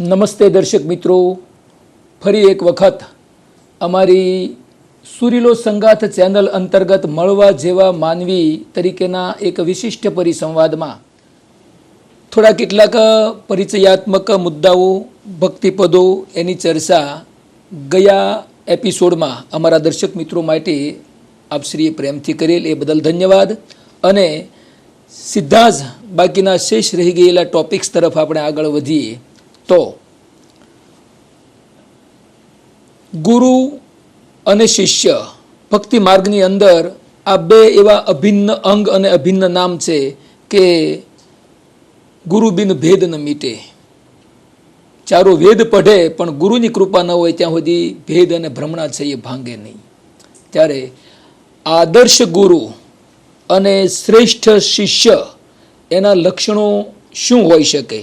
નમસ્તે દર્શક મિત્રો, ફરી એક વખત અમારી સુરીલો સંગાથ ચેનલ અંતર્ગત મળવા જેવા માનવી તરીકેના એક વિશિષ્ટ પરિસંવાદમાં થોડા કેટલાક પરિચયાત્મક મુદ્દાઓ, ભક્તિપદો એની ચર્ચા ગયા એપિસોડમાં અમારા દર્શક મિત્રો માટે આપશ્રીએ પ્રેમથી કરેલ એ બદલ ધન્યવાદ. અને સીધા જ બાકીના શેષ રહી ગયેલા ટોપિક્સ તરફ આપણે આગળ વધીએ તો ગુરુ અને શિષ્ય ભક્તિ માર્ગની અંદર આ બે એવા અભિન્ન અંગ અને અભિન્ન નામ છે કે ગુરુ બિન ભેદ ન મીટે. ચારો વેદ પઢે પણ ગુરુની કૃપા ન હોય ત્યાં સુધી ભેદ અને ભ્રમણા છે એ ભાંગે નહીં. ત્યારે આદર્શ ગુરુ અને શ્રેષ્ઠ શિષ્ય એના લક્ષણો શું હોઈ શકે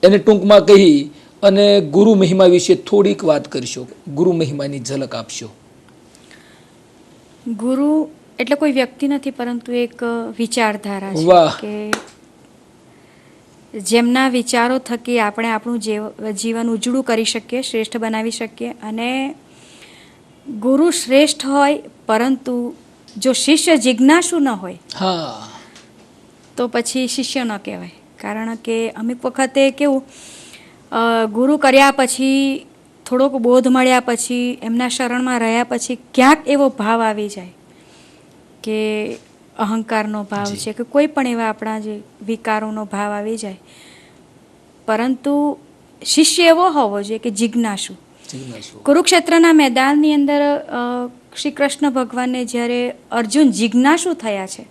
એને ટૂંકમાં કહી અને ગુરુ મહિમા વિશે થોડીક વાત કરશો. ગુરુ મહિમાની ઝલક આપશો. ગુરુ એટલે કોઈ વ્યક્તિ નથી, પરંતુ એક વિચારધારા છે. વાહ. કે જેમના વિચારો થકી આપણે આપણું જીવન ઉજળું કરી શકીએ, શ્રેષ્ઠ બનાવી શકીએ. અને ગુરુ શ્રેષ્ઠ હોય, પરંતુ જો શિષ્ય જિજ્ઞાસુ ન હોય હા તો પછી શિષ્ય ન કહેવાય. કારણ કે અમુક વખતે કેવું, ગુરુ કર્યા પછી, થોડોક બોધ મળ્યા પછી, એમના શરણમાં રહ્યા પછી ક્યાંક એવો ભાવ આવી જાય કે અહંકારનો ભાવ છે કે કોઈ પણ એવા આપણા જે વિકારોનો ભાવ આવી જાય. પરંતુ શિષ્ય એવો હોવો જોઈએ કે જિજ્ઞાસુ. કુરુક્ષેત્રના મેદાનની અંદર શ્રી કૃષ્ણ ભગવાનને જ્યારે અર્જુન જિજ્ઞાસુ થયા છે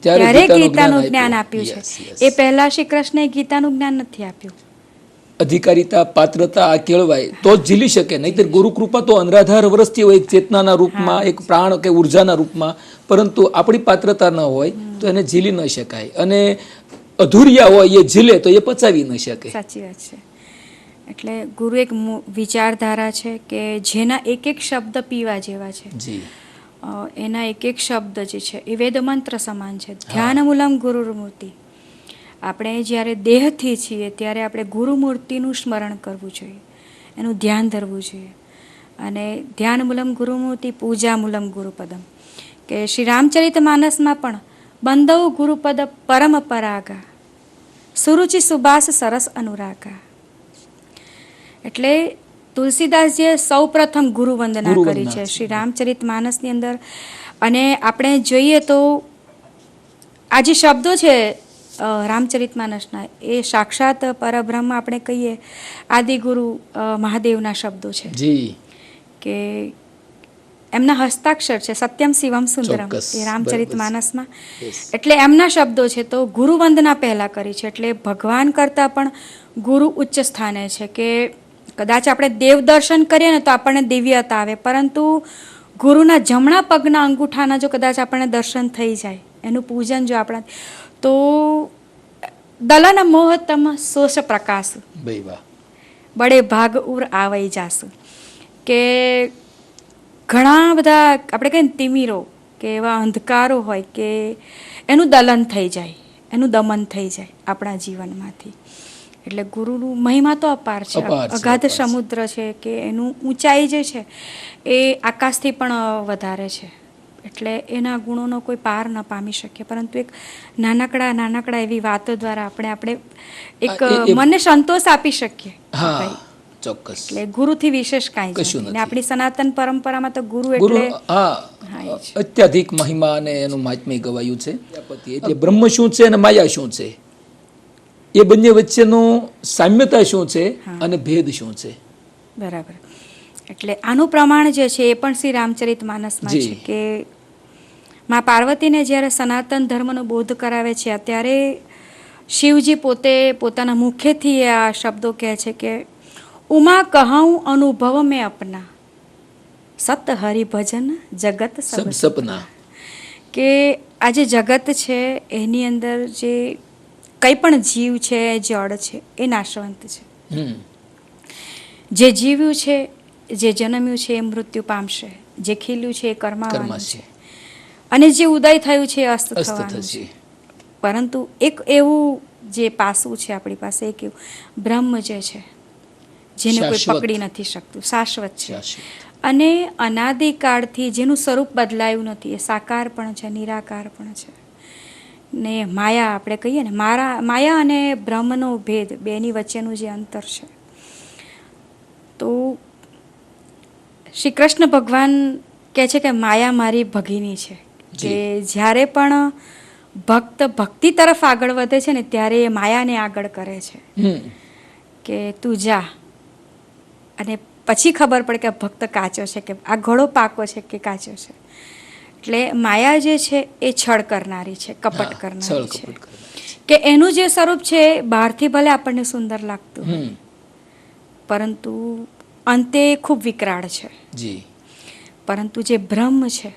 ત્યારે ગીતાનું જ્ઞાન આપ્યું છે. એ પહેલા શ્રી કૃષ્ણએ ગીતાનું જ્ઞાન નથી આપ્યું. અધિકારીતા, પાત્રતા આ કેળવાય તો જ ઝીલી શકે. નહીતર ગુરુ કૃપા તો અનરાધાર વરસતી હોય, એક ચેતનાના રૂપમાં, એક પ્રાણ કે ઉર્જાના રૂપમાં. પરંતુ આપણી પાત્રતા ન હોય તો એને ઝીલી ન શકાય. અને અધૂરિયા હોય એ ઝીલે તો એ પચાવી ન શકે. સાચી વાત છે. એટલે ગુરુ એક વિચારધારા છે કે જેના એક એક શબ્દ પીવા જેવા છે. એના એક એક શબ્દ જે છે એ વેદ મંત્ર સમાન છે. ધ્યાન મૂલમ ગુરુર્મૂર્તિ. આપણે જ્યારે દેહથી છીએ ત્યારે આપણે ગુરુમૂર્તિનું સ્મરણ કરવું જોઈએ, એનું ધ્યાન ધરવું જોઈએ. અને ધ્યાન મૂલમ ગુરુમૂર્તિ, પૂજા મૂલમ ગુરુપદમ. કે શ્રી રામચરિત માનસમાં પણ બંધવ ગુરુપદ પરમ પરાગા, સુરુચિ સુબાસ સરસ અનુરાગા. એટલે તુલસીદાસજીએ સૌ પ્રથમ ગુરુ વંદના કરી છે શ્રી રામચરિત માનસની અંદર. અને આપણે જોઈએ તો આ જે શબ્દો છે રામચરિત માનસના, એ સાક્ષાત પરબ્રહ્મ આપણે કહીએ આદિગુરુ મહાદેવના શબ્દો છે. કે એમના હસ્તાક્ષર છે સત્યમ શિવમ સુંદરમ એ રામચરિત માનસમાં. એટલે એમના શબ્દો છે. તો ગુરુ વંદના પહેલા કરી છે. એટલે ભગવાન કરતાં પણ ગુરુ ઉચ્ચ સ્થાને છે. કે કદાચ આપણે દેવ દર્શન કરીએ ને તો આપણને દિવ્યતા આવે, પરંતુ ગુરુના જમણા પગના અંગૂઠાના જો કદાચ આપણને દર્શન થઈ જાય, એનું પૂજન જો આપણા, તો દલન મોહતમ સોષ પ્રકાશ બડે ભાગ ઉર આવઈ જાસુ. કે ઘણા બધા આપણે કહીએ ને તિમિરો કે એવા અંધકારો હોય કે એનું દલન થઈ જાય, એનું દમન થઈ જાય આપણા જીવનમાંથી. એટલે ગુરુનું મહિમા તો અપાર છે, અગાધ સમુદ્ર છે. કે એનું ઊંચાઈ જે છે એ આકાશથી પણ વધારે છે. એટલે એના ગુણોનો કોઈ પાર ન પામી શકીએ. પરંતુ એક નાનકડા એવી વાતો દ્વારા આપણે એક મનને સંતોષ આપી શકીએ. ચોક્કસ. એટલે ગુરુથી વિશેષ કાંઈ નથી. અને આપણી સનાતન પરંપરામાં તો ગુરુ એટલે અત્યાધિક મહિમા અને એનું મહાત્મ્ય ગવાયું છે. એટલે બ્રહ્મ શું છે અને માયા શું છે, એ બંને વચ્ચેનો સામ્યતા શું છે અને ભેદ શું છે. બરાબર. એટલે આનું પ્રમાણ જે છે એ પણ શ્રી રામચરિત માનસમાં છે. કે મા પાર્વતીને જ્યારે સનાતન ધર્મનો બોધ કરાવે છે ત્યારે શિવજી પોતે પોતાના મુખેથી આ શબ્દો કહે છે કે ઉમા કહું અનુભવ મેં અપના, સત હરિભજન જગત સબ સપના. કે આ જે જગત છે એની અંદર જે કંઈ પણ જીવ છે, જળ છે, એ નાશવંત છે. જે જીવ્યું છે, જે જન્મ્યું છે એ મૃત્યુ પામશે, જે ખીલ્યું છે એ કર્માવાનું છે, અને જે ઉદય થયું છે એ અસ્ત થવાનું છે. પરંતુ એક એવું જે પાસું છે આપણી પાસે, એક એવું બ્રહ્મ જે છે જેને કોઈ શાશ્વત. પકડી નથી શકતું, શાશ્વત છે. શાશ્વત. અને અનાદિકાળથી જેનું સ્વરૂપ બદલાયું નથી, એ સાકાર પણ છે, નિરાકાર પણ છે. ને માયા આપણે કહીએ ને, માયા અને બ્રહ્મનો ભેદ, બેની વચ્ચેનું જે અંતર છે, તો શ્રી કૃષ્ણ ભગવાન કહે છે કે માયા મારી ભગિની છે. કે જ્યારે પણ ભક્ત ભક્તિ તરફ આગળ વધે છે ને, ત્યારે એ માયાને આગળ કરે છે કે તું જા. અને પછી ખબર પડે કે ભક્ત કાચો છે, કે આ ઘોડો પાકો છે કે કાચો છે. એટલે માયા જે છે એ છળ કરનારી છે, કપટ કરનારી છે. કે એનું જે સ્વરૂપ છે બહારથી ભલે આપણને સુંદર લાગતું હોય, પરંતુ અંતે ખૂબ વિકરાળ છે. પરંતુ જે બ્રહ્મ છે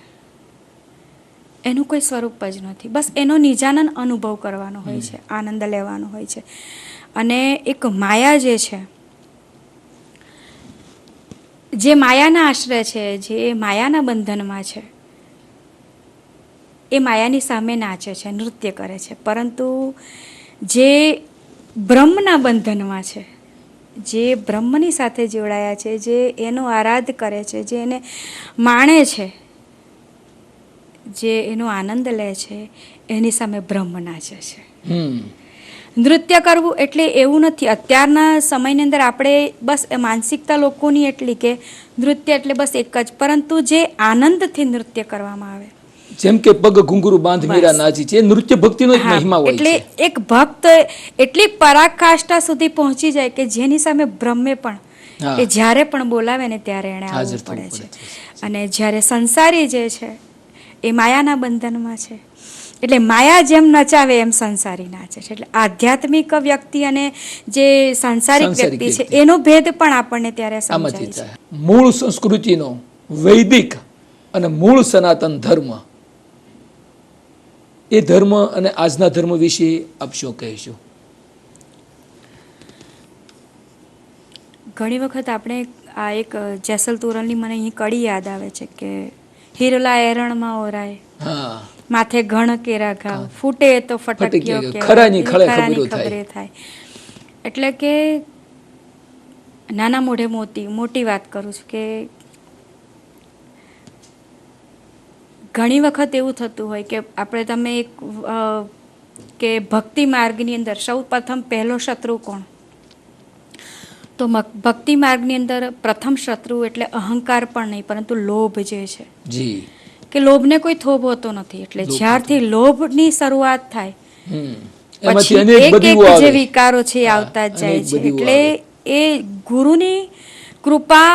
એનું કોઈ સ્વરૂપ જ નથી. બસ એનો નિજાનંદ અનુભવ કરવાનો હોય છે, આનંદ લેવાનો હોય છે. અને એક માયા જે છે, જે માયાના આશ્રય છે, જે માયાના બંધનમાં છે, એ માયાની સામે નાચે છે, નૃત્ય કરે છે. પરંતુ જે બ્રહ્મના બંધનમાં છે, જે બ્રહ્મની સાથે જોડાયા છે, જે એનો આરાધ કરે છે, જે એને માણે છે, જે એનો આનંદ લે છે, એની સામે બ્રહ્મ નાચે છે. નૃત્ય કરવું એટલે એવું નથી. અત્યારના સમયની અંદર આપણે બસ માનસિકતા લોકોની એટલી કે નૃત્ય એટલે બસ એક જ, પરંતુ જે આનંદથી નૃત્ય કરવામાં આવે, જેમ કે પગ ઘુંઘરું બાંધ મીરા નાચી છે, નૃત્ય ભક્તિનો એક મહિમા હોય છે. એટલે એક ભક્ત એટલી પરાકાષ્ઠા સુધી પહોંચી જાય કે જેની સામે બ્રહ્મે પણ એ જ્યારે પણ બોલાવે ને ત્યારે એને આવવું પડે છે. અને જ્યારે સંસારી જે છે એ માયાના બંધનમાં છે, એટલે માયા જેમ નચાવે એમ સંસારી નાચે છે. એટલે આધ્યાત્મિક વ્યક્તિ અને જે સાંસારિક વ્યક્તિ છે એનો ભેદ પણ આપણને ત્યારે સમજાય છે. મૂળ સંસ્કૃતિનો વૈદિક અને મૂળ સનાતન ધર્મ, એ ધર્મ અને આજના ધર્મ વિશે આપ શું કહેશો? ઘણી વખત આપણે આ એક જેસલ તોરલની મને અહીં કડી યાદ આવે છે કે હિરલા એરણમાં ઓરાય, માથે ઘણ કેરા ઘાવ, ફૂટે તો ફટક્યો ખરાની ખબરે થાય. એટલે કે નાના મોઢે મોટી વાત કરું છું કે ઘણી વખત એવું થતું હોય કે આપણે તમે એક કે ભક્તિ માર્ગની અંદર સૌ પ્રથમ પહેલો શત્રુ કોણ? તો ભક્તિ માર્ગની અંદર પ્રથમ શત્રુ એટલે અહંકાર પણ નહીં, પરંતુ લોભ જે છે. કે લોભને કોઈ થોભ હોતો નથી. એટલે જ્યારથી લોભની શરૂઆત થાય પછી એક જે વિકારો છે એ આવતા જ જાય છે. એટલે એ ગુરુની કૃપા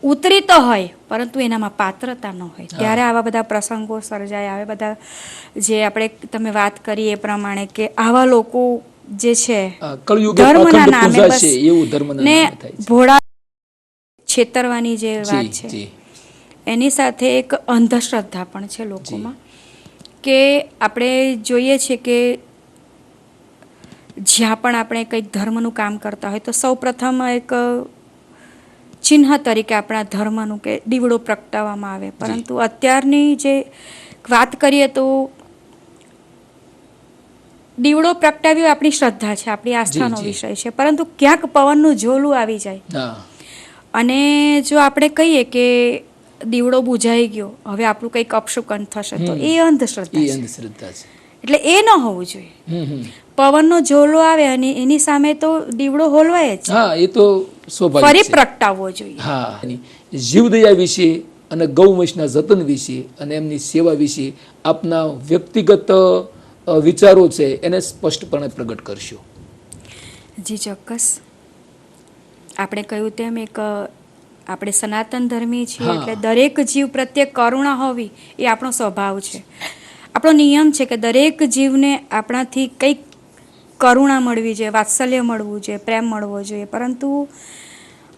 ઉતરી તો હોય, પરંતુ એનામાં પાત્રતા ન હોય, ત્યારે આવા બધા પ્રસંગો સર્જાય. આવા બધા જે આપણે તમે વાત કરી એ પ્રમાણે કે આવા લોકો જે છે ધર્મના નામે બસ ને ભોળા છેતરવાની જે વાત છે, એની સાથે એક અંધશ્રદ્ધા પણ છે લોકોમાં. કે આપણે જોઈએ છીએ કે જ્યાં પણ આપણે કંઈક ધર્મનું કામ કરતા હોય તો સૌ પ્રથમ એક ચિહ્ન તરીકે આપણા ધર્મનું કે દીવડો પ્રગટાવવામાં આવે. પરંતુ અત્યારની જે વાત કરીએ તો દીવડો પ્રગટાવ્યો આપણી શ્રદ્ધા છે, આપણી આસ્થાનો વિષય છે, પરંતુ ક્યાંક પવનનું ઝોલું આવી જાય અને જો આપણે કહીએ કે દીવડો બુઝાઈ ગયો, હવે આપણું કંઈક અપશુકન થશે, તો એ અંધશ્રદ્ધા છે. એટલે એ ન હોવું જોઈએ. પવનનો ઝોલો આવે અને એની સામે તો દીવડો હોલવાય જ, એ તો ફરી પ્રગટાવવો જોઈએ. જીવદયા વિશે અને ગૌવંશના જતન વિશે અને એમની સેવા વિશે આપના વ્યક્તિગત વિચારો છે એને સ્પષ્ટપણે પ્રગટ કરશો. જી ચોક્કસ. આપણે કહ્યું તેમ એક આપણે સનાતન ધર્મી છીએ, એટલે દરેક જીવ પ્રત્યે કરુણા હોવી એ આપણો સ્વભાવ છે, આપણો નિયમ છે કે દરેક જીવને આપણાથી કંઈક કરુણા મળવી જોઈએ, વાત્સલ્ય મળવું જોઈએ, પ્રેમ મળવો જોઈએ. પરંતુ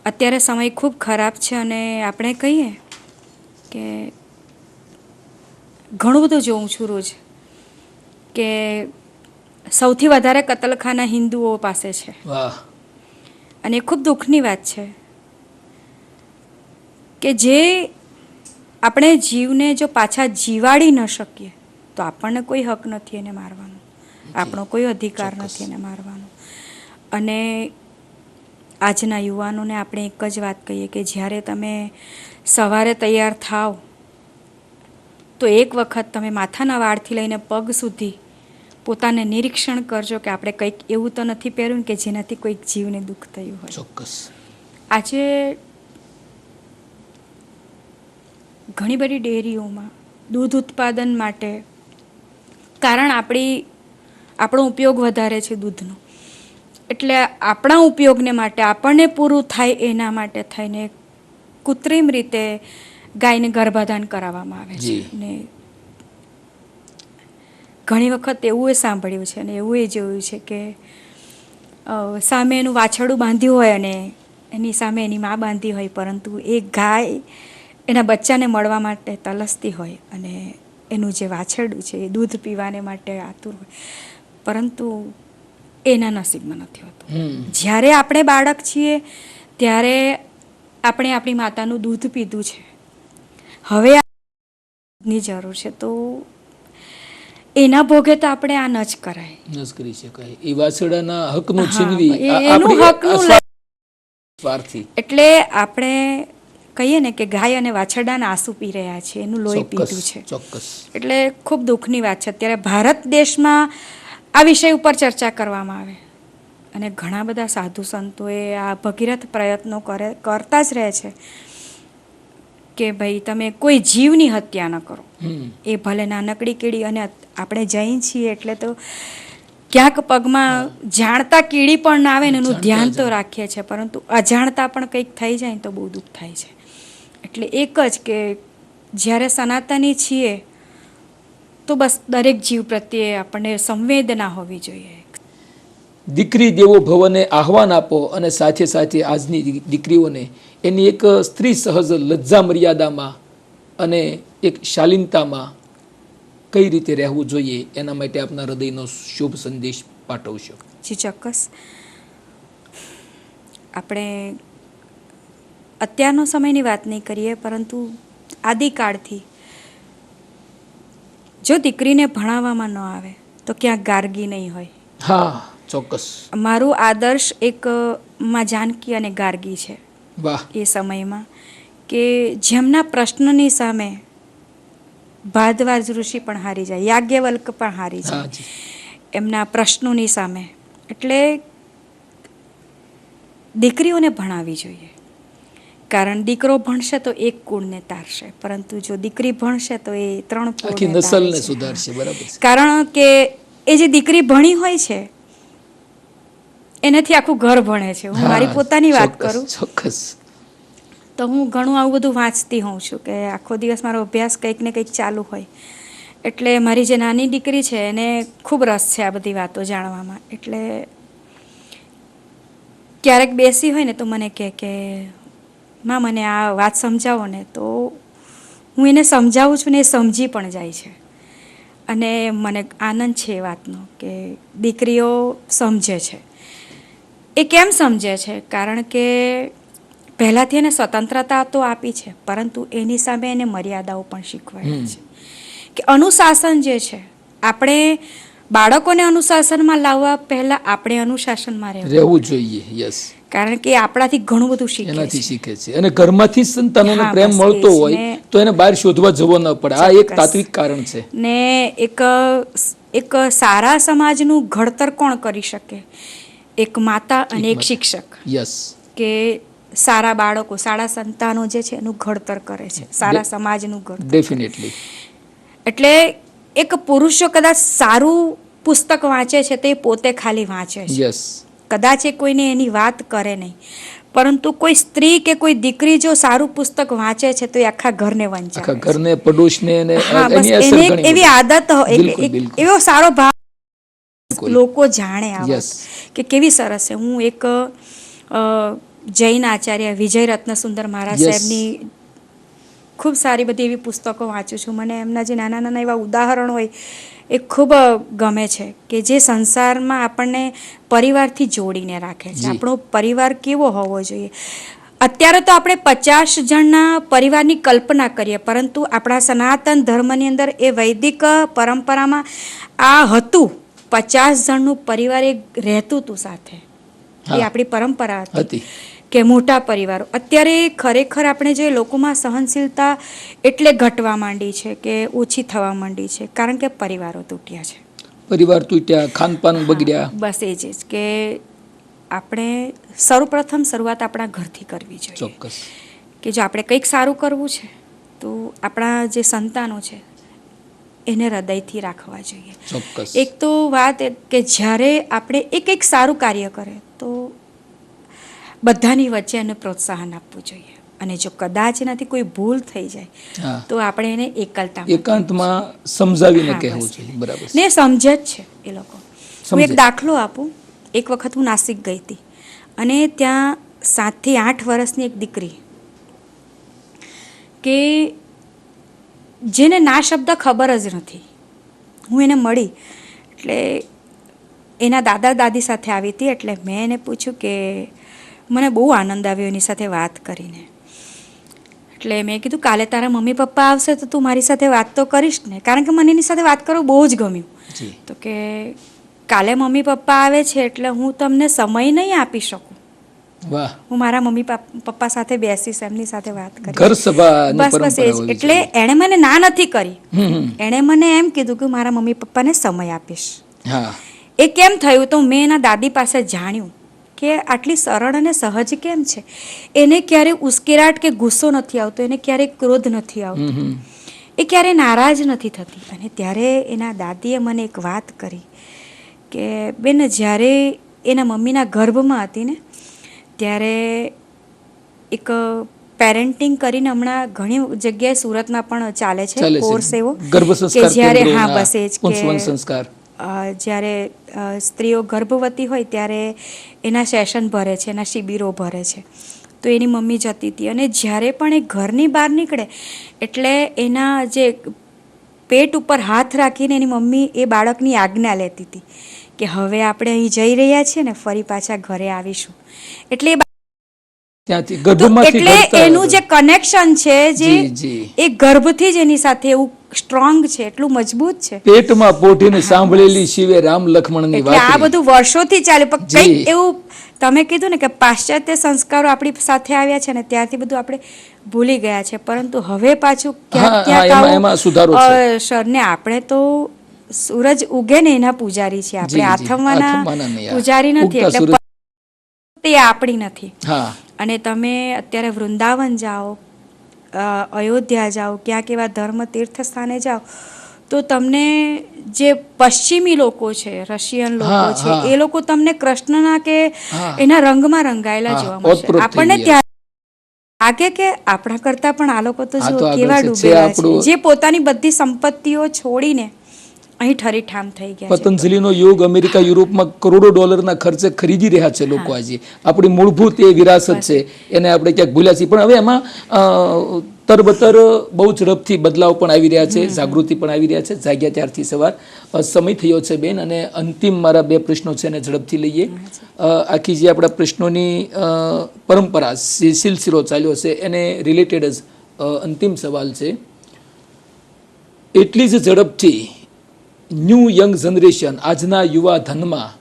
અત્યારે સમય ખૂબ ખરાબ છે અને આપણે કહીએ કે ઘણું બધું જોઉં છું રોજ કે સૌથી વધારે કતલખાના હિન્દુઓ પાસે છે. અને એ ખૂબ દુઃખની વાત છે કે જે આપણે જીવને જો પાછા જીવાડી ન શકીએ તો આપણને કોઈ હક નથી એને મારવાનો, આપણો કોઈ અધિકાર નથી એને મારવાનો. અને આજના યુવાનોને આપણે એક જ વાત કહીએ કે જ્યારે તમે સવારે તૈયાર થાવ તો એક વખત તમે માથાના વાળથી લઈને પગ સુધી પોતાને નિરીક્ષણ કરજો કે આપણે કંઈક એવું તો નથી પહેર્યું કે જેનાથી કોઈક જીવને દુઃખ થયું હોય. ચોક્કસ. આજે ઘણી બધી ડેરીઓમાં દૂધ ઉત્પાદન માટે કારણ આપણો ઉપયોગ વધારે છે દૂધનો, એટલે આપણા ઉપયોગને માટે આપણને પૂરું થાય એના માટે થઈને કૃત્રિમ રીતે ગાયને ગર્ભાધાન કરાવવામાં આવે છે. ને ઘણી વખત એવું એ સાંભળ્યું છે અને એવું એ જોયું છે કે સામે એનું વાછરડું બાંધ્યું હોય અને એની સામે એની મા બાંધી હોય, પરંતુ એ ગાય એના બચ્ચાને મળવા માટે તલસતી હોય અને એનું જે વાછરડું છે એ દૂધ પીવાને માટે આતુર હોય, પરંતુ એના નસીબમાં નથી હોતું. જ્યારે આપણે બાળક છીએ ત્યારે આપણે આપણી માતાનું દૂધ પીધું છે, હવે ની જરૂર છે, તો એના ભોગે તો આપણે આ ન જ કરાય, ન જ કરી શકાય. એ વાછરડાના હકનું છીનવી એનું હકનું સ્વાર્થી. એટલે આપણે કહીએ ને કે ગાય અને વાછરડાના આંસુ પી રહ્યા છે, એનું લોહી પીધું છે. ચોક્કસ. એટલે ખૂબ દુઃખની વાત છે. અત્યારે ભારત દેશમાં આ વિષય ઉપર ચર્ચા કરવામાં આવે અને ઘણા બધા સાધુ સંતોએ આ ભગીરથ પ્રયત્નો કરતા જ રહે છે કે ભાઈ તમે કોઈ જીવની હત્યા ન કરો. એ ભલે નાનકડી કીડી, અને આપણે જૈન છીએ એટલે તો ક્યાંક પગમાં જાણતા કીડી પણ ના આવે ને એનું ધ્યાન તો રાખીએ છીએ, પરંતુ અજાણતા પણ કંઈક થઈ જાય તો બહુ દુઃખ થાય છે. એટલે એક જ કે જ્યારે સનાતની છીએ તો બસ દરેક જીવ પ્રત્યે આપણને સંવેદના હોવી જોઈએ. દીકરી દેવો ભવને આહવાન આપો અને સાથે સાથે આજની દીકરીઓને એની એક સ્ત્રી સહજ લજ્જા મર્યાદામાં અને એક શાલીનતામાં કઈ રીતે રહેવું જોઈએ એના માટે આપના હૃદયનો શુભ સંદેશ પાઠવશો. જી ચોક્કસ. આપણે અત્યારનો સમયની વાત નહીં કરીએ, પરંતુ આદિકાળથી જો દીકરીને ભણાવવામાં ન આવે તો ક્યાંક ગાર્ગી નહીં હોય. હા, ચોક્કસ. મારું આદર્શ એક માં જાનકી અને ગાર્ગી છે. વાહ. એ સમયમાં કે જેમના પ્રશ્નની સામે ભારદ્વાજ ઋષિ પણ હારી જાય, યાજ્ઞવલ્ક પણ હારી જાય એમના પ્રશ્નોની સામે. એટલે દીકરીઓને ભણાવવી જોઈએ, કારણ દીકરો ભણશે તો એક કુળને તારશે, પરંતુ જો દીકરી ભણશે તો એ 3 આખી નસલને સુધારશે. બરાબર. કારણ કે એ જે દીકરી ભણી હોય છે એનાથી આખું ઘર ભણે છે. હું મારી પોતાની વાત કરું. ચોક્કસ. તો હું ઘણું આવું બધું વાંચતી હોઉં છું કે આખો દિવસ મારો અભ્યાસ કંઈક ને કંઈક ચાલુ હોય. એટલે મારી જે નાની દીકરી છે એને ખૂબ રસ છે આ બધી વાતો જાણવામાં. એટલે ક્યારેક બેસી હોય ને તો મને કહે કે માં મને આ વાત સમજાવો ને, તો હું એને સમજાવું છું ને એ સમજી પણ જાય છે. અને મને આનંદ છે એ વાતનો કે દીકરીઓ સમજે છે. એ કેમ સમજે છે? કારણ કે પહેલાંથી એને સ્વતંત્રતા તો આપી છે, પરંતુ એની સામે એને મર્યાદાઓ પણ શીખવાડી છે કે અનુશાસન જે છે, આપણે બાળકોને અનુશાસનમાં લાવવા પહેલાં આપણે અનુશાસનમાં રહેવું જોઈએ. યસ. કારણ કે આપણાથી ઘણું બધું એનાથી શીખે છે અને ઘરમાંથી સંતાનોને પ્રેમ મળતો હોય તો એને બહાર શોધવા જવો ન પડે. આ એક તાત્વિક કારણ છે. ને એક સારા સમાજનું ઘડતર કોણ કરી શકે? એક માતા અને એક શિક્ષક. યસ. કે સારા બાળકો, સારા સંતાનો જે છે એનું ઘડતર કરે છે, સારા સમાજનું ઘડતર. ડેફિનેટલી. એટલે એક પુરુષો કદાચ સારું પુસ્તક વાંચે છે તે પોતે ખાલી વાંચે છે. યસ. કદાચ એ કોઈને એની વાત કરે નહીં, પરંતુ કોઈ સ્ત્રી કે કોઈ દીકરી જો સારું પુસ્તક વાંચે છે તો એ આખા ઘરને વંચાવે, આખા ઘરને, પડોશને એને એવી આદત એવો સારો ભાવ લોકો જાણે આ વાત કે કેવી સરસ છે. હું એક જૈન આચાર્ય વિજય રત્નસુંદર મહારાજ સાહેબની ખૂબ સારી બધી એવી પુસ્તકો વાંચું છું. મને એમના જે નાના નાના એવા ઉદાહરણો હોય એ ખૂબ ગમે છે કે જે સંસારમાં આપણને પરિવારથી જોડીને રાખે છે. આપણો પરિવાર કેવો હોવો જોઈએ? અત્યારે તો આપણે 50 જણના પરિવારની કલ્પના કરીએ, પરંતુ આપણા સનાતન ધર્મની અંદર એ વૈદિક પરંપરામાં આ હતું. 50 જણનું પરિવાર એક રહેતું હતું સાથે. એ આપણી પરંપરા હતી હતી. કે મોટા પરિવારો. અત્યારે ખરેખર આપણે જે લોકોમાં સહનશીલતા એટલે ઘટવા માંડી છે કે ઓછી થવા માંડી છે કારણ કે પરિવારો તૂટ્યા છે, પરિવાર તૂટ્યા, ખાનપાન બગડ્યા. બસ એ જ કે આપણે સૌપ્રથમ શરૂઆત આપણા ઘરથી કરવી જોઈએ. ચોક્કસ. કે જો આપણે કંઈક સારું કરવું છે તો આપણા જે સંતાનો છે એને હૃદયથી રાખવા જોઈએ. ચોક્કસ. એક તો વાત કે જ્યારે આપણે એક સારું કાર્ય કરે તો બધાની વચ્ચે એને પ્રોત્સાહન આપવું જોઈએ, અને જો કદાચ એનાથી કોઈ ભૂલ થઈ જાય તો આપણે એને એકાંતમાં સમજાવીને કહેવું જોઈએ. બરાબર ને સમજે જ છે એ લોકો. હું એક દાખલો આપું. એક વખત હું નાસિક ગઈ હતી અને ત્યાં 7 થી 8 વર્ષની એક દીકરી કે જેને ના શબ્દ ખબર જ નથી, હું એને મળી એટલે એના દાદા દાદી સાથે આવી હતી. એટલે મેં એને પૂછ્યું કે મને બહુ આનંદ આવ્યો એની સાથે વાત કરીને. એટલે મેં કીધું કાલે તારા મમ્મી પપ્પા આવશે તો તું મારી સાથે વાત તો કરીશ ને, કારણ કે મને એની સાથે વાત કરવું બહુ જ ગમ્યું. તો કે કાલે મમ્મી પપ્પા આવે છે એટલે હું તમને સમય નહીં આપી શકું. વાહ. હું મારા મમ્મી પપ્પા સાથે બેસીશ, એમની સાથે વાત કરીશ. ઘર સભા. બસ એ જ. એટલે એણે મને ના નથી કરી, એણે મને એમ કીધું કે મારા મમ્મી પપ્પાને સમય આપીશ. એ કેમ થયું તો મેં એના દાદી પાસે જાણ્યું કે આટલી સરળ અને સહજ કેમ છે. એને ક્યારેય ઉશ્કેરાટ કે ગુસ્સો નથી આવતો, એને ક્યારેય ક્રોધ નથી આવતો, એ ક્યારેય નારાજ નથી થતી. અને ત્યારે એના દાદીએ મને એક વાત કરી કે બેન જ્યારે એના મમ્મીના ગર્ભમાં હતી ને ત્યારે એક પેરેન્ટિંગ કરીને હમણાં ઘણી જગ્યાએ સુરતમાં પણ ચાલે છે કોર્સ એવો કે જ્યારે બસ એ જ કે જ્યારે સ્ત્રીઓ ગર્ભવતી હોય ત્યારે એના સેશન ભરે છે, એના શિબિરો ભરે છે. તો એની મમ્મી જતી હતી અને જ્યારે પણ એ ઘરની બહાર નીકળે એટલે એના જે પેટ ઉપર હાથ રાખીને એની મમ્મી એ બાળકની આજ્ઞા લેતી હતી કે હવે આપણે અહીં જઈ રહ્યા છીએ ને ફરી પાછા ઘરે આવીશું. એટલે એનું જે કનેક્શન છે જે એ ગર્ભથી જ એની સાથે એવું સ્ટ્રોંગ છે, એટલું મજબૂત છે. પેટમાં પોઢીને સાંભળેલી શિવે રામ લક્ષ્મણની વાત. આ બધું વર્ષોથી ચાલે, પણ કંઈક એવું તમે કીધું ને કે પાશ્ચાત્ય સંસ્કારો આપણી સાથે આવ્યા છે ને ત્યારથી બધું આપણે ભૂલી ગયા છે. પરંતુ હવે પાછું ક્યાંક સરને આપણે તો સૂરજ ઉગે ને એના પૂજારી છે, આપણે આથમવાના પૂજારી નથી. એટલે તે આપણી નથી. અને તમે અત્યારે વૃંદાવન જાઓ, અયોધ્યા જાઓ, ક્યાંક એવા ધર્મ તીર્થ સ્થાને જાઓ તો તમને જે પશ્ચિમી લોકો છે, રશિયન લોકો છે, એ લોકો તમને કૃષ્ણના કે એના રંગમાં રંગાયેલા જોવા મળશે. આપણને ત્યાં લાગે કે આપણા કરતા પણ આ લોકો તો જો કેવા ડૂબેલા છે, જે પોતાની બધી સંપત્તિઓ છોડીને અહીં ઠરીઠામ થઈ ગયા. પતંજલિનો યોગ અમેરિકા યુરોપમાં કરોડો ડોલરના ખર્ચે ખરીદી રહ્યા છે લોકો આજે. આપણી મૂળભૂત એ વિરાસત છે એને આપણે ક્યાંક ભૂલ્યા છીએ. પણ હવે એમાં તરબતર બહુ ઝડપથી બદલાવ પણ આવી રહ્યા છે, જાગૃતિ પણ આવી રહ્યા છે. જાગ્યા ત્યારથી સવાર સમય થયો છે બેન, અને અંતિમ મારા 2 પ્રશ્નો છે એને ઝડપથી લઈએ. આખી જે આપણા પ્રશ્નોની પરંપરા સિલસિલો ચાલ્યો છે એને રિલેટેડ જ અંતિમ સવાલ છે. એટલી જ ઝડપથી ન્યૂ યંગ જનરેશન, આજના યુવા ધનમાં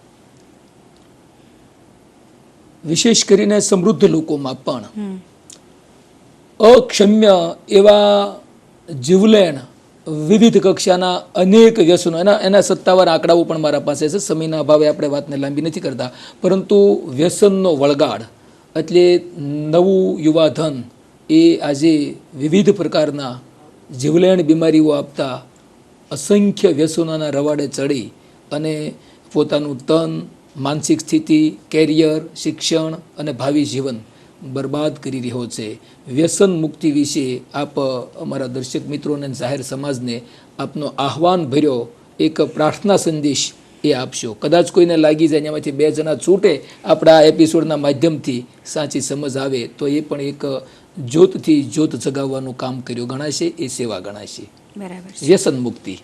વિશેષ કરીને સમૃદ્ધ લોકોમાં પણ અક્ષમ્ય એવા જીવલેણ વિવિધ કક્ષાના અનેક વ્યસનો, એના સત્તાવાર આંકડાઓ પણ મારા પાસે છે. સમયના અભાવે આપણે વાતને લાંબી નથી કરતા, પરંતુ વ્યસનનો વળગાડ એટલે નવું યુવાધન એ આજે વિવિધ પ્રકારના જીવલેણ બીમારીઓ આપતા અસંખ્ય વ્યસનોના રવાડે ચડી અને પોતાનું તન, માનસિક સ્થિતિ, કેરિયર, શિક્ષણ અને ભાવિ જીવન બરબાદ કરી રહ્યો છે. વ્યસન મુક્તિ વિશે આપ અમારા દર્શક મિત્રોને, જાહેર સમાજને આપનો આહવાન ભર્યો એક પ્રાર્થના સંદેશ એ આપશો. કદાચ કોઈને લાગી જાય એમાંથી 2 જણા છૂટે આપણા આ એપિસોડના માધ્યમથી સાચી સમજ આવે તો એ પણ એક જ્યોતથી જ્યોત જગાવવાનું કામ કર્યું ગણાશે, એ સેવા ગણાશે. બરાબર. વ્યસન મુક્તિ.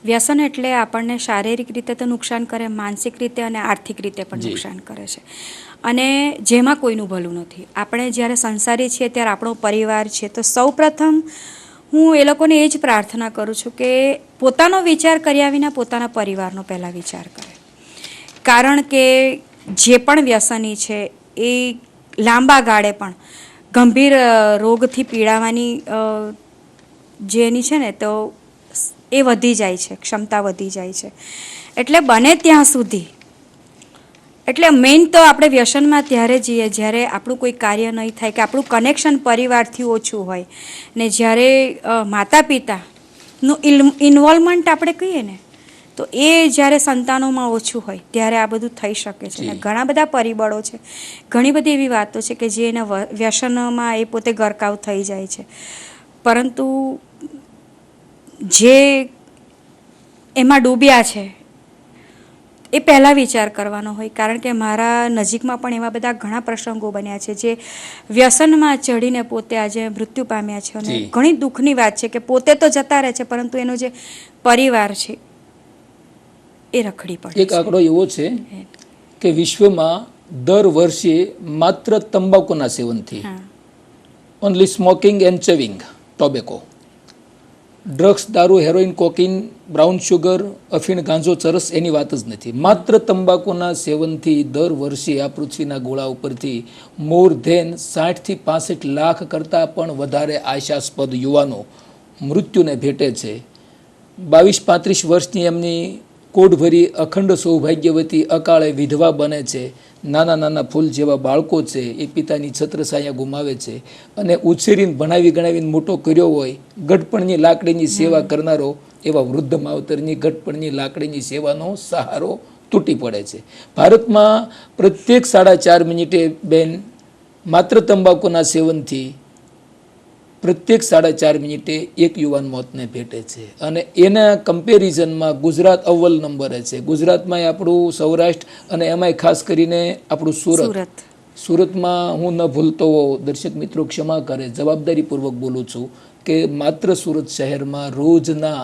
વ્યસન એટલે આપણને શારીરિક રીતે તો નુકસાન કરે, માનસિક રીતે અને આર્થિક રીતે પણ નુકસાન કરે છે, અને જેમાં કોઈનું ભલું નથી. આપણે જ્યારે સંસારી છીએ ત્યારે આપણો પરિવાર છે, તો સૌ પ્રથમ હું એ લોકોને એ જ પ્રાર્થના કરું છું કે પોતાનો વિચાર કર્યા વિના પોતાના પરિવારનો પહેલાં વિચાર કરે. કારણ કે જે પણ વ્યસની છે એ લાંબા ગાળે પણ ગંભીર રોગથી પીડાવાની જેની છે ને તો એ વધી જાય છે, ક્ષમતા વધી જાય છે. એટલે બને ત્યાં સુધી એટલે મેઇન તો આપણે વ્યસનમાં ત્યારે જઈએ જ્યારે આપણું કોઈ કાર્ય નહીં થાય કે આપણું કનેક્શન પરિવારથી ઓછું હોય ને જ્યારે માતા પિતાનું ઇન્વોલ્વમેન્ટ આપણે કહીએ ને તો એ જ્યારે સંતાનોમાં ઓછું હોય ત્યારે આ બધું થઈ શકે છે. અને ઘણા બધા પરિબળો છે, ઘણી બધી એવી વાતો છે કે જે એના વ્યસનમાં એ પોતે ગરકાવ થઈ જાય છે. પરંતુ જે એમાં ડૂબ્યા છે એ પહેલાં વિચાર કરવાનો હોય, કારણ કે મારા નજીકમાં પણ એવા બધા ઘણા પ્રસંગો બન્યા છે જે વ્યસનમાં ચડીને પોતે આજે મૃત્યુ પામ્યા છે. અને ઘણી દુઃખની વાત છે કે પોતે તો જતા રહે છે પરંતુ એનો જે પરિવાર છે એ રખડી પડે છે. એક આંકડો એવો છે કે વિશ્વમાં દર વર્ષે માત્ર તંબાકુના સેવનથી, only smoking and chewing tobacco, drugs, દારૂ, હેરોઇન, કોકીન, બ્રાઉન શુગર, અફીણ, ગાંજો, ચરસ એની વાત જ નથી. માત્ર તંબાકુના સેવનથી દર વર્ષે આ પૃથ્વીના ગોળા ઉપરથી મોર ધેન 60 થી 65 લાખ કરતાં પણ વધારે આશાસ્પદ યુવાનો મૃત્યુને ભેટે છે. 22-35 વર્ષની એમની કોઢભરી અખંડ સૌભાગ્યવતી અકાળે વિધવા બને છે. નાના નાના ફૂલ જેવા બાળકો છે એ પિતાની છત્રછાયા ગુમાવે છે. અને ઉછેરીને ભણાવી ગણાવીને મોટો કર્યો હોય, ગઢપણની લાકડીની સેવા કરનારો એવા વૃદ્ધ માવતરની ગઢપણની લાકડીની સેવાનો સહારો તૂટી પડે છે. ભારતમાં પ્રત્યેક 4.5 મિનિટે બેન માત્ર તંબાકુના સેવનથી પ્રત્યેક 4.5 મિનિટે એક યુવાન મોતને ભેટે છે. અને એના કમ્પેરિઝનમાં ગુજરાત અવ્વલ નંબરે છે. ગુજરાતમાં આપણું સૌરાષ્ટ્ર અને એમાંય ખાસ કરીને આપણું સુરતમાં હું ન ભૂલતો, દર્શક મિત્રો ક્ષમા કરે, જવાબદારીપૂર્વક બોલું છું કે માત્ર સુરત શહેરમાં રોજના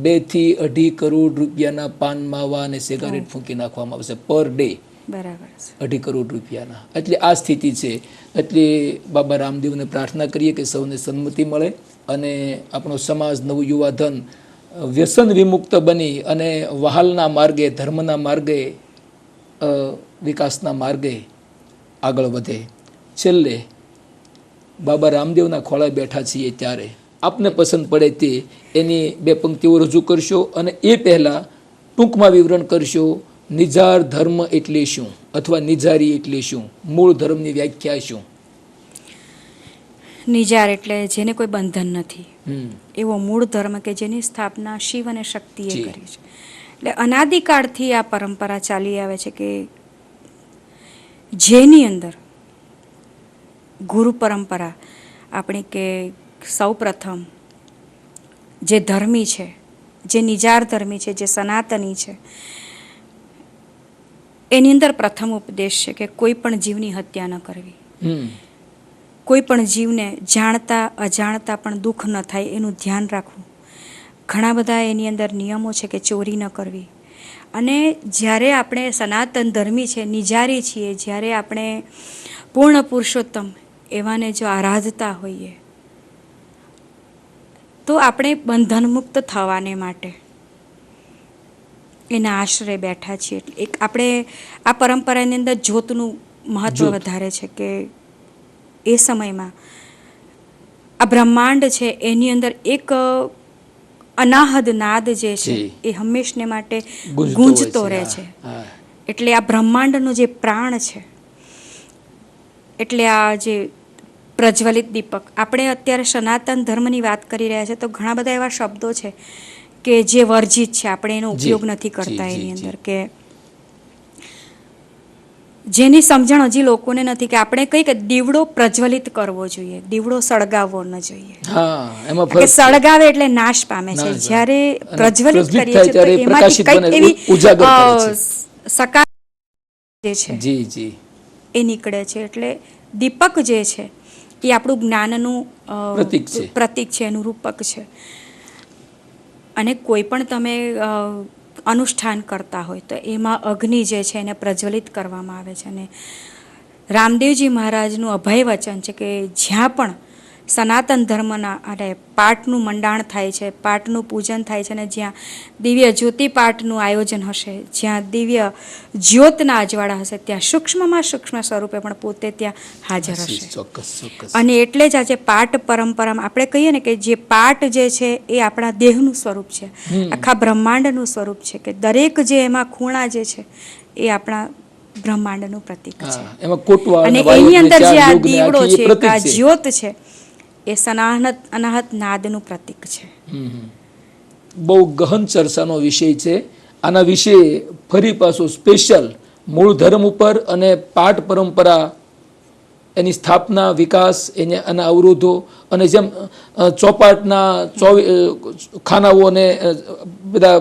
2 થી 2.5 કરોડ રૂપિયાના પાન માવા અને સિગારેટ ફૂંકી નાખવામાં આવશે પર ડે. બરાબર, 2.5 કરોડ રૂપિયાના. એટલે આ સ્થિતિ છે. એટલે બાબા રામદેવને પ્રાર્થના કરીએ કે સૌને સન્મતિ મળે અને આપણો સમાજ, નવું યુવાધન વ્યસન વિમુક્ત બની અને વહાલના માર્ગે, ધર્મના માર્ગે, વિકાસના માર્ગે આગળ વધે. છેલ્લે બાબા રામદેવના ખોળે બેઠા છીએ ત્યારે આપને પસંદ પડે તે એની 2 પંક્તિઓ રજૂ કરશો અને એ પહેલાં ટૂંકમાં વિવરણ કરશો નિજાર ધર્મ એટલે શું અથવા નિજારી એટલે શું, મૂળ ધર્મની વ્યાખ્યા શું? નિજાર એટલે જેને કોઈ બંધન નથી, એવો મૂળ ધર્મ કે જેની સ્થાપના શિવ અને શક્તિએ કરી છે. એટલે અનાદિકાળથી આ પરંપરા ચાલી આવે છે કે જેની અંદર ગુરુ પરંપરા આપણી કે સૌ પ્રથમ જે ધર્મી છે, જે નિજાર ધર્મી છે, જે સનાતની છે, એની અંદર પ્રથમ ઉપદેશ છે કે કોઈ પણ જીવની હત્યા ન કરવી. કોઈ પણ જીવને જાણતા અજાણતા પણ દુઃખ ન થાય એનું ધ્યાન રાખવું. ઘણા બધા એની અંદર નિયમો છે કે ચોરી ન કરવી. અને જ્યારે આપણે સનાતન ધર્મી છે, નિજારી છીએ, જ્યારે આપણે પૂર્ણ પુરુષોત્તમ એવાને જો આરાધતા હોઈએ તો આપણે બંધનમુક્ત થવાને માટે એના આશરે બેઠા છીએ. એક આપણે આ પરંપરાની અંદર જ્યોતનું મહત્વ વધારે છે કે એ સમયમાં આ બ્રહ્માંડ છે એની અંદર એક અનાહદ નાદ જે છે એ હંમેશને માટે ગુંજતો રહે છે. એટલે આ બ્રહ્માંડનો જે પ્રાણ છે, એટલે આ જે પ્રજ્વલિત દીપક, આપણે અત્યારે સનાતન ધર્મની વાત કરી રહ્યા છે તો ઘણા બધા એવા શબ્દો છે કે જે વર્જિત છે, આપણે એનો ઉપયોગ નથી કરતા એની અંદર, કે જેની સમજણ હજી લોકોને નથી કે આપણે કંઈક દીવડો પ્રજ્વલિત કરવો જોઈએ, દીવડો સળગાવવો ન જોઈએ. કે સળગાવે એટલે નાશ પામે છે, જ્યારે પ્રજ્વલિત કરીએ છીએ તો એમાંથી કંઈક એવી સકારાત્મક જે છે એ નીકળે છે. એટલે દીપક જે છે એ આપણું જ્ઞાનનું પ્રતીક છે, એનું રૂપક છે. અને કોઈ પણ તમે અનુષ્ઠાન કરતા હોય તો એમાં અગ્નિ જે છે એને પ્રજ્વલિત કરવામાં આવે છે. અને રામદેવજી મહારાજનું અભય વચન છે કે જ્યાં પણ સનાતન ધર્મના અને પાઠનું મંડાણ થાય છે, પાઠનું પૂજન થાય છે, અને જ્યાં દિવ્ય જ્યોતિ પાઠનું આયોજન હશે, જ્યાં દિવ્ય જ્યોતના અજવાળા હશે, ત્યાં સૂક્ષ્મમાં સૂક્ષ્મ સ્વરૂપે પણ પોતે ત્યાં હાજર હશે. ચોક્કસ ચોક્કસ. અને એટલે જ આજે પાઠ પરંપરામાં આપણે કહીએ ને કે જે પાઠ જે છે એ આપણા દેહનું સ્વરૂપ છે, આખા બ્રહ્માંડનું સ્વરૂપ છે, કે દરેક જે એમાં ખૂણા જે છે એ આપણા બ્રહ્માંડનું પ્રતીક છે. એમાં કોટવા અને એની અંદર જે આ દીવડો છે, આ જ્યોત છે, એ સનાહત અનાહત નાદનું પ્રતીક છે. બહુ ગહન ચર્ચાનો વિષય છે. આના વિશે ફરી પાછું સ્પેશિયલ મૂળ ધર્મ ઉપર અને પાઠ પરંપરા, એની સ્થાપના, વિકાસ, એના અવરોધો, અને જેમ ચોપાટના ખાનાઓ અને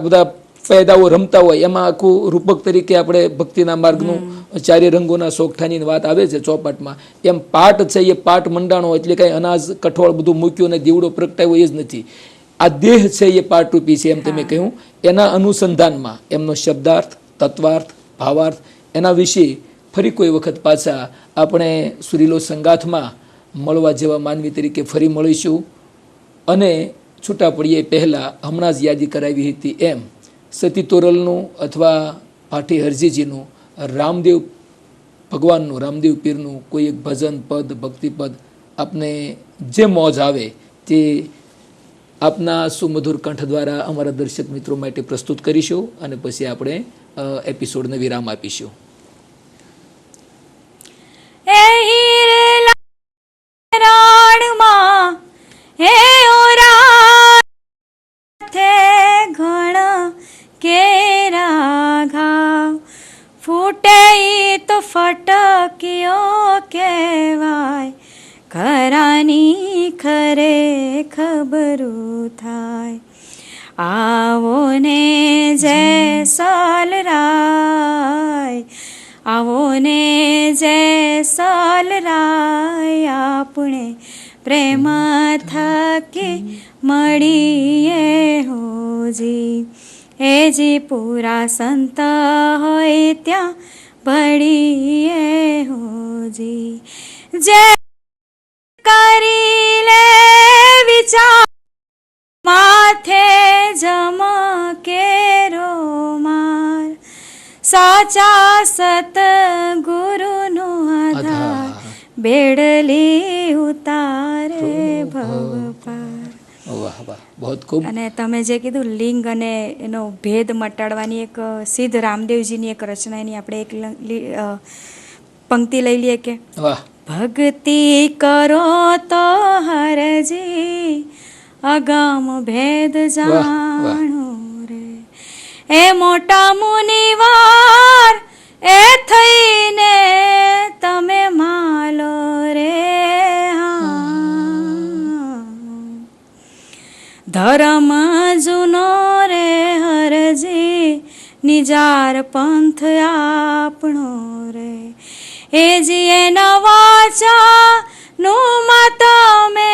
બધા ફાયદાઓ રમતા હોય, એમાં આખું રૂપક તરીકે આપણે ભક્તિના માર્ગનું ચારે રંગોના સોગઠાની વાત આવે છે ચોપાટમાં, એમ પાઠ છે એ પાઠ મંડાણો, એટલે કઈ અનાજ કઠોળ બધું મૂક્યું અને દીવડો પ્રગટાવ્યો એ જ નથી. આ દેહ છે એ પાઠરૂપી છે, એમ તમે કહ્યું. એના અનુસંધાનમાં એમનો શબ્દાર્થ, તત્વાર્થ, ભાવાર્થ, એના વિશે ફરી કોઈ વખત પાછા આપણે સુરીલો સંગાથમાં મળવા જેવા માનવી તરીકે ફરી મળીશું. અને છૂટા પડીએ પહેલા હમણાં જ યાદી કરાવી હતી એમ સતી તોરલનું અથવા પાઠી હરજીજીનું રામદેવ ભગવાનનું, રામદેવ પીરનું કોઈ એક ભજન પદ, ભક્તિપદ, આપને જે મોજ આવે તે આપના સુમધુર કંઠ દ્વારા અમારા દર્શક મિત્રો માટે પ્રસ્તુત કરીશું, અને પછી આપણે એપિસોડને વિરામ આપીશું. ફટક્યો કહેવાય, ખરાની ખરે ખબરું થાય. આવો ને જય સલરાય, આવો ને જય સલરાય, આપણે પ્રેમ થકી મળીએ હોજી. એ જી પૂરા સંત હોય ત્યાં ભળીએ હોજી. જે કરી લે વિચાર માથે જમ કેરો માર, સાચા સત ગુરુનો આધાર, બેડલી ઉતારે ભવ પાર. વાહ વાહ, બહુ ખૂબ. અને તમે જે કીધું લિંગ અને એનો ભેદ મટાડવાની એક સિદ્ધ રામદેવજીની એક રચના, એની આપણે એક પંક્તિ લઈ લઈએ કે વાહ. ભક્તિ કરો તો હરજી, અગમ ભેદ જાણો રે. એ મોટા મુનિવાર એ થઈને તમે માલો રે. ધર્મ જૂનો રે હરજી, નિજાર પંથ આપણો રે. એ જીએ નવાચા નું મત મે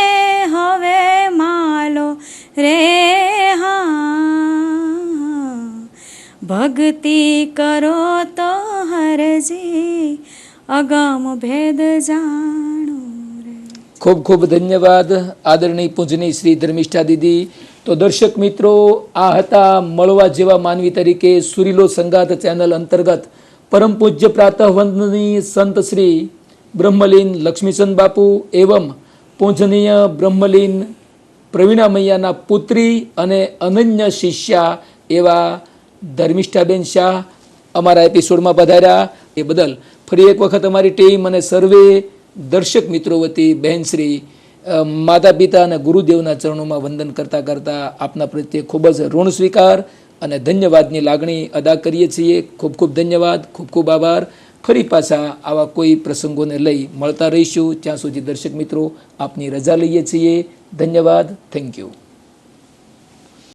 હવે માલો રે. ભક્તિ કરો તો હરજી, અગમ ભેદ જાણો. ખૂબ ખૂબ ધન્યવાદ આદરણીય પૂજનીય શ્રી ધર્મિષ્ઠા દીદી. તો દર્શક મિત્રો, આ હતા મળવા જેવા માનવી તરીકે સુરીલો સંગાત ચેનલ અંતર્ગત પરમ પૂજ્ય પ્રાતઃવંદનીય સંત શ્રી બ્રહ્મલીન લક્ષ્મીચંદ બાપુ એવં પૂજનીય બ્રહ્મલીન પ્રવીણા મૈયાના પુત્રી અને અનન્ય શિષ્યા એવા ધર્મિષ્ઠાબેન શાહ અમારા એપિસોડમાં પધાર્યા. એ બદલ ફરી એક વખત અમારી ટીમ અને સર્વે દર્શક મિત્રો વતી બહેનશ્રી માતા પિતા અને ગુરુદેવના ચરણોમાં વંદન કરતા કરતા આપના પ્રત્યે ખૂબ જ ઋણ સ્વીકાર અને ધન્યવાદની લાગણી અદા કરીએ છીએ. ખૂબ ખૂબ ધન્યવાદ, ખૂબ ખૂબ આભાર. ફરી પાછા આવા કોઈ પ્રસંગોને લઈ મળતા રહીશું. ત્યાં સુધી દર્શક મિત્રો આપની રજા લઈએ છીએ. ધન્યવાદ. Thank you.